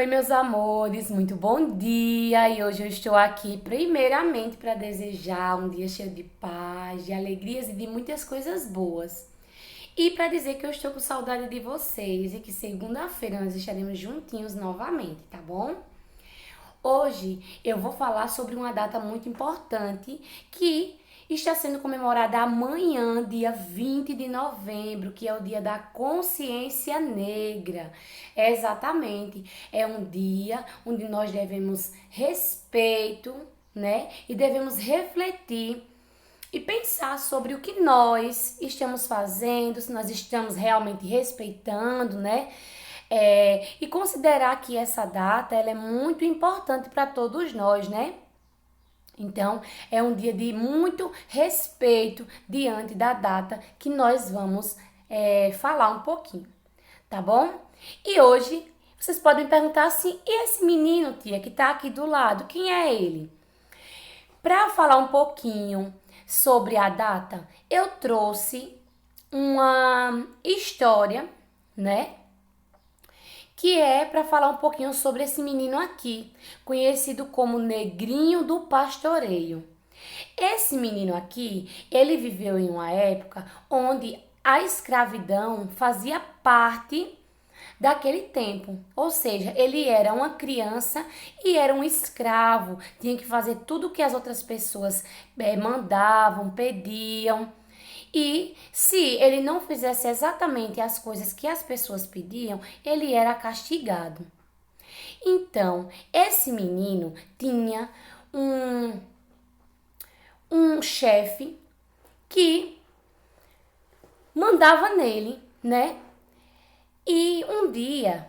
Oi, meus amores, muito bom dia! E hoje eu estou aqui primeiramente para desejar um dia cheio de paz, de alegrias e de muitas coisas boas. E para dizer que eu estou com saudade de vocês e que segunda-feira nós estaremos juntinhos novamente, tá bom? Hoje eu vou falar sobre uma data muito importante que está sendo comemorada amanhã, dia 20 de novembro, que é o Dia da Consciência Negra. Exatamente, é um dia onde nós devemos respeito, né? E devemos refletir e pensar sobre o que nós estamos fazendo, se nós estamos realmente respeitando, né? E considerar que essa data ela é muito importante para todos nós, né? Então, é um dia de muito respeito diante da data que nós vamos falar um pouquinho, tá bom? E hoje vocês podem perguntar assim: e esse menino, tia, que tá aqui do lado, quem é ele? Para falar um pouquinho sobre a data, eu trouxe uma história, né? Que é para falar um pouquinho sobre esse menino aqui, conhecido como Negrinho do Pastoreio. Esse menino aqui, ele viveu em uma época onde a escravidão fazia parte daquele tempo. Ou seja, ele era uma criança e era um escravo, tinha que fazer tudo o que as outras pessoas mandavam, pediam. E se ele não fizesse exatamente as coisas que as pessoas pediam, ele era castigado. Então, esse menino tinha um, um chefe que mandava nele, né? E um dia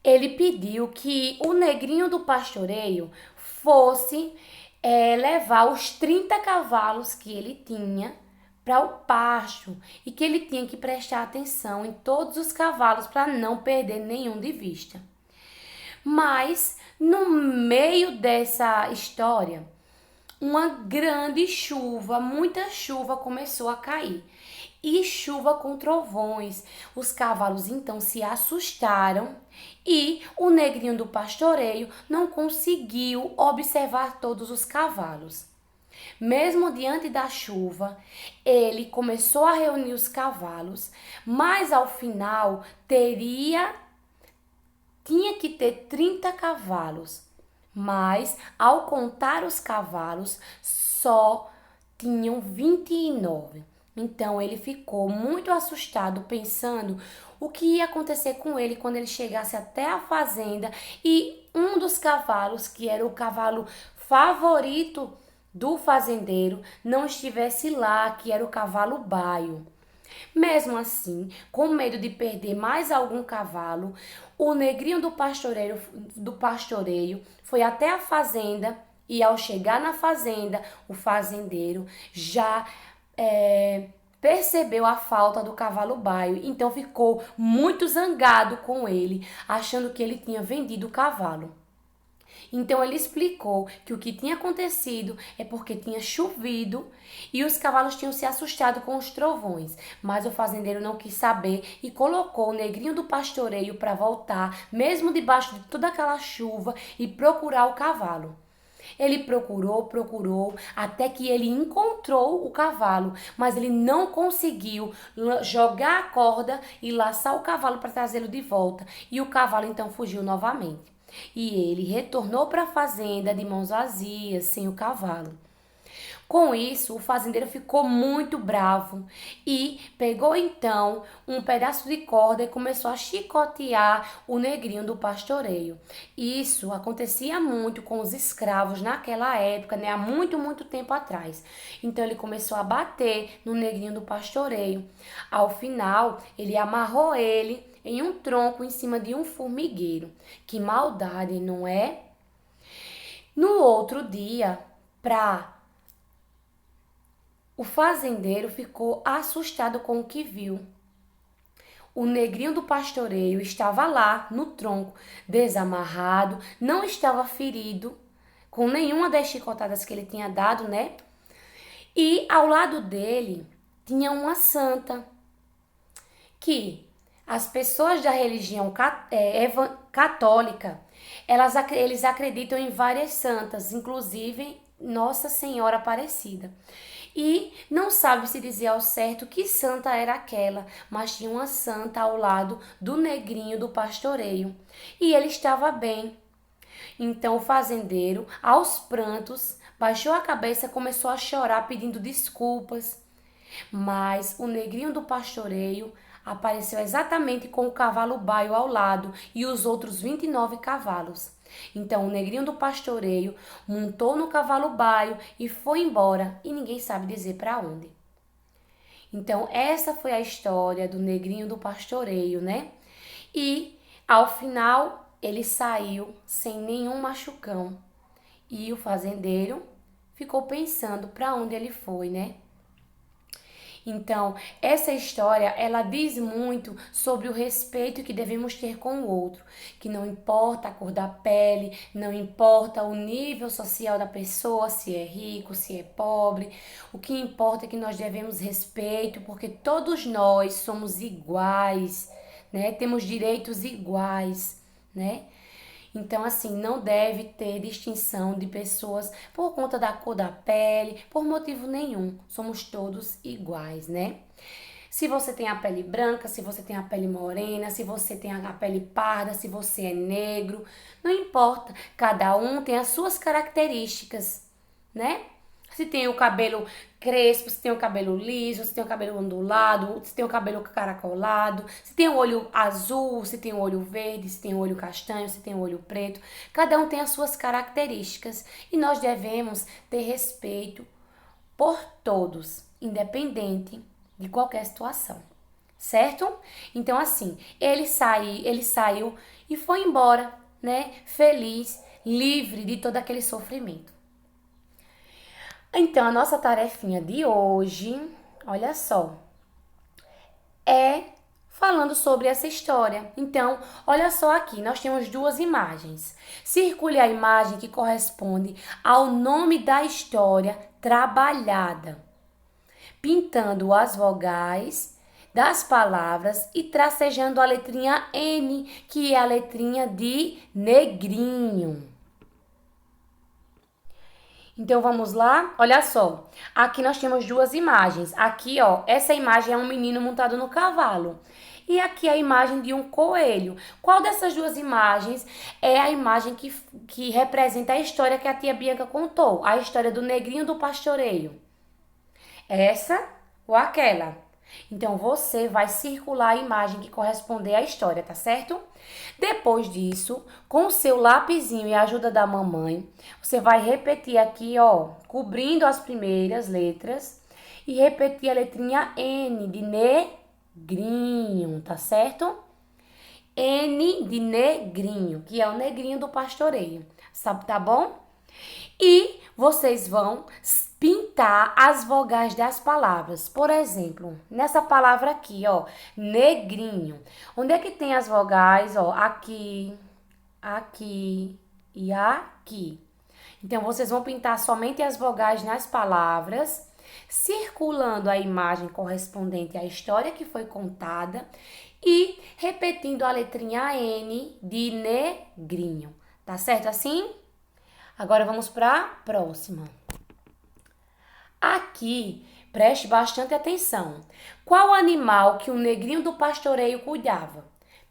ele pediu que o negrinho do pastoreio fosse levar os 30 cavalos que ele tinha para o pasto e que ele tinha que prestar atenção em todos os cavalos para não perder nenhum de vista. Mas no meio dessa história, uma grande chuva, muita chuva começou a cair. E chuva com trovões. Os cavalos então se assustaram e o negrinho do pastoreio não conseguiu observar todos os cavalos. Mesmo diante da chuva, ele começou a reunir os cavalos, mas ao final tinha que ter 30 cavalos. Mas ao contar os cavalos, só tinham 29. Então ele ficou muito assustado, pensando o que ia acontecer com ele quando ele chegasse até a fazenda e um dos cavalos, que era o cavalo favorito do fazendeiro, não estivesse lá, que era o cavalo baio. Mesmo assim, com medo de perder mais algum cavalo, o negrinho do pastoreio foi até a fazenda e ao chegar na fazenda, o fazendeiro já percebeu a falta do cavalo baio, então ficou muito zangado com ele, achando que ele tinha vendido o cavalo. Então ele explicou que o que tinha acontecido é porque tinha chovido e os cavalos tinham se assustado com os trovões. Mas o fazendeiro não quis saber e colocou o negrinho do pastoreio para voltar, mesmo debaixo de toda aquela chuva, e procurar o cavalo. Ele procurou, até que ele encontrou o cavalo, mas ele não conseguiu jogar a corda e laçar o cavalo para trazê-lo de volta. E o cavalo então fugiu novamente. E ele retornou para a fazenda de mãos vazias, sem o cavalo. Com isso, o fazendeiro ficou muito bravo e pegou então um pedaço de corda e começou a chicotear o negrinho do pastoreio. Isso acontecia muito com os escravos naquela época, né? Há muito, muito tempo atrás. Então ele começou a bater no negrinho do pastoreio. Ao final, ele amarrou ele em um tronco em cima de um formigueiro. Que maldade, não é? No outro dia, o fazendeiro ficou assustado com o que viu. O negrinho do pastoreio estava lá, no tronco, desamarrado, não estava ferido com nenhuma das chicotadas que ele tinha dado, né? E ao lado dele tinha uma santa que As pessoas da religião católica, eles acreditam em várias santas, inclusive Nossa Senhora Aparecida. E não sabe se dizer ao certo que santa era aquela, mas tinha uma santa ao lado do negrinho do pastoreio. E ele estava bem. Então o fazendeiro, aos prantos, baixou a cabeça e começou a chorar pedindo desculpas. Mas o negrinho do pastoreio apareceu exatamente com o cavalo baio ao lado e os outros 29 cavalos. Então o negrinho do pastoreio montou no cavalo baio e foi embora, e ninguém sabe dizer para onde. Então essa foi a história do negrinho do pastoreio, né? E ao final ele saiu sem nenhum machucão. E o fazendeiro ficou pensando para onde ele foi, né? Então, essa história, ela diz muito sobre o respeito que devemos ter com o outro, que não importa a cor da pele, não importa o nível social da pessoa, se é rico, se é pobre, o que importa é que nós devemos respeito, porque todos nós somos iguais, né? Temos direitos iguais, né? Então, assim, não deve ter distinção de pessoas por conta da cor da pele, por motivo nenhum. Somos todos iguais, né? Se você tem a pele branca, se você tem a pele morena, se você tem a pele parda, se você é negro, não importa. Cada um tem as suas características, né? Se tem o cabelo crespo, se tem o cabelo liso, se tem o cabelo ondulado, se tem o cabelo caracolado, se tem o olho azul, se tem o olho verde, se tem o olho castanho, se tem o olho preto. Cada um tem as suas características e nós devemos ter respeito por todos, independente de qualquer situação. Certo? Então assim, ele saiu e foi embora, né? Feliz, livre de todo aquele sofrimento. Então, a nossa tarefinha de hoje, olha só, é falando sobre essa história. Então, olha só aqui, nós temos duas imagens. Circule a imagem que corresponde ao nome da história trabalhada, pintando as vogais das palavras e tracejando a letrinha N, que é a letrinha de negrinho. Então vamos lá? Olha só. Aqui nós temos duas imagens. Aqui, ó, essa imagem é um menino montado no cavalo. E aqui a imagem de um coelho. Qual dessas duas imagens é a imagem que representa a história que a tia Bianca contou? A história do negrinho do pastoreio. Essa ou aquela? Então você vai circular a imagem que corresponder à história, tá certo? Depois disso, com o seu lapisinho e a ajuda da mamãe, você vai repetir aqui, ó, cobrindo as primeiras letras e repetir a letrinha N de negrinho, tá certo? N de negrinho, que é o negrinho do pastoreio, sabe, tá bom? E vocês vão pintar as vogais das palavras. Por exemplo, nessa palavra aqui, ó, negrinho. Onde é que tem as vogais, ó? Aqui, aqui e aqui. Então, vocês vão pintar somente as vogais nas palavras, circulando a imagem correspondente à história que foi contada e repetindo a letrinha N de negrinho. Tá certo assim? Agora vamos para a próxima. Aqui, preste bastante atenção. Qual animal que o negrinho do pastoreio cuidava?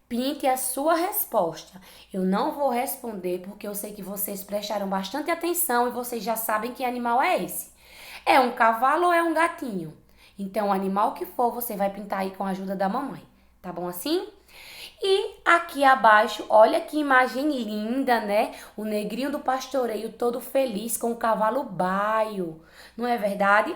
Pinte a sua resposta. Eu não vou responder porque eu sei que vocês prestaram bastante atenção e vocês já sabem que animal é esse. É um cavalo ou é um gatinho? Então, o animal que for, você vai pintar aí com a ajuda da mamãe. Tá bom assim? E aqui abaixo, olha que imagem linda, né? O negrinho do pastoreio todo feliz com o cavalo baio, não é verdade?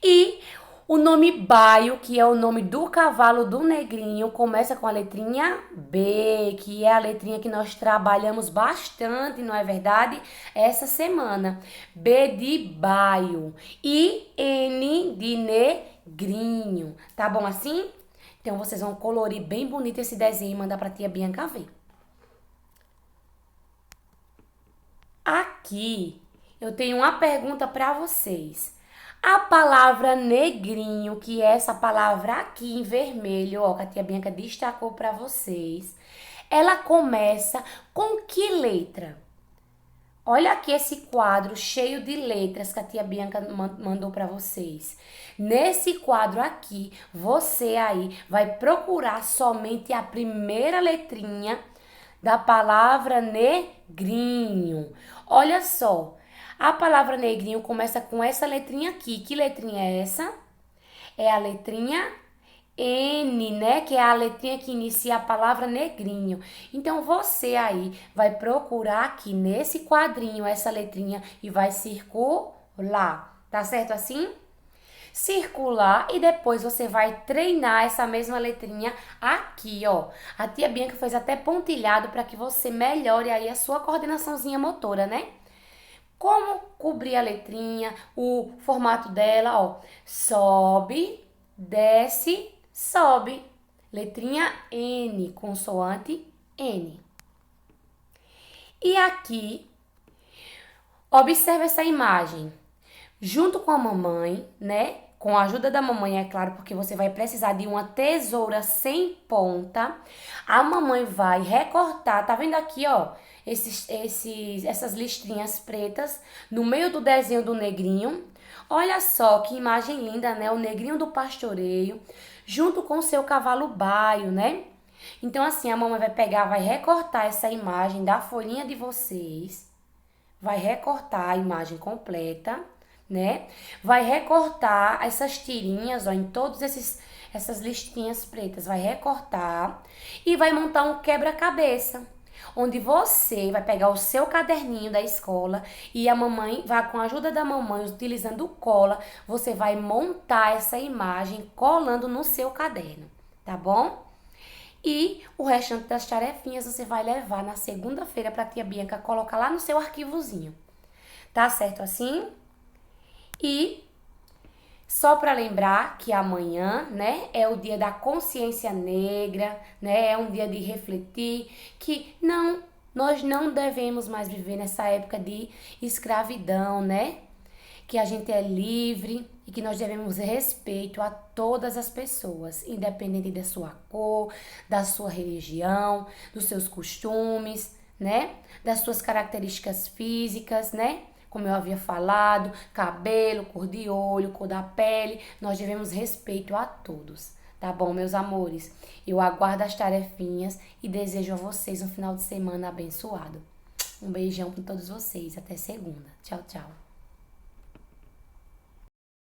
E o nome baio, que é o nome do cavalo do negrinho, começa com a letrinha B, que é a letrinha que nós trabalhamos bastante, não é verdade? Essa semana. B de baio e N de negrinho. Tá bom assim? Então, vocês vão colorir bem bonito esse desenho e mandar pra tia Bianca ver. Aqui, eu tenho uma pergunta para vocês. A palavra negrinho, que é essa palavra aqui em vermelho, ó, que a tia Bianca destacou para vocês, ela começa com que letra? Olha aqui esse quadro cheio de letras que a tia Bianca mandou para vocês. Nesse quadro aqui, você aí vai procurar somente a primeira letrinha da palavra negrinho. Olha só, a palavra negrinho começa com essa letrinha aqui. Que letrinha é essa? É a letrinha N, né? Que é a letrinha que inicia a palavra negrinho. Então, você aí vai procurar aqui nesse quadrinho essa letrinha e vai circular. Tá certo assim? Circular e depois você vai treinar essa mesma letrinha aqui, ó. A tia Bianca fez até pontilhado para que você melhore aí a sua coordenaçãozinha motora, né? Como cobrir a letrinha, o formato dela, ó. Sobe, desce, sobe. Letrinha N, consoante N. E aqui, observe essa imagem. Junto com a mamãe, né? Com a ajuda da mamãe, é claro, porque você vai precisar de uma tesoura sem ponta. A mamãe vai recortar, tá vendo aqui, ó? Essas listrinhas pretas no meio do desenho do negrinho. Olha só que imagem linda, né? O negrinho do pastoreio, junto com o seu cavalo baio, né? Então, assim, a mamãe vai pegar, vai recortar essa imagem da folhinha de vocês. Vai recortar a imagem completa, né? Vai recortar essas tirinhas, ó, em todos essas listinhas pretas. Vai recortar e vai montar um quebra-cabeça, onde você vai pegar o seu caderninho da escola e a mamãe vai, com a ajuda da mamãe, utilizando cola, você vai montar essa imagem colando no seu caderno, tá bom? E o restante das tarefinhas você vai levar na segunda-feira para a tia Bianca colocar lá no seu arquivozinho. Tá certo assim? E só para lembrar que amanhã, né, é o dia da consciência negra, né, é um dia de refletir que nós não devemos mais viver nessa época de escravidão, né? Que a gente é livre e que nós devemos respeito a todas as pessoas, independente da sua cor, da sua religião, dos seus costumes, né? Das suas características físicas, né? Como eu havia falado, cabelo, cor de olho, cor da pele, nós devemos respeito a todos. Tá bom, meus amores? Eu aguardo as tarefinhas e desejo a vocês um final de semana abençoado. Um beijão para todos vocês. Até segunda. Tchau, tchau.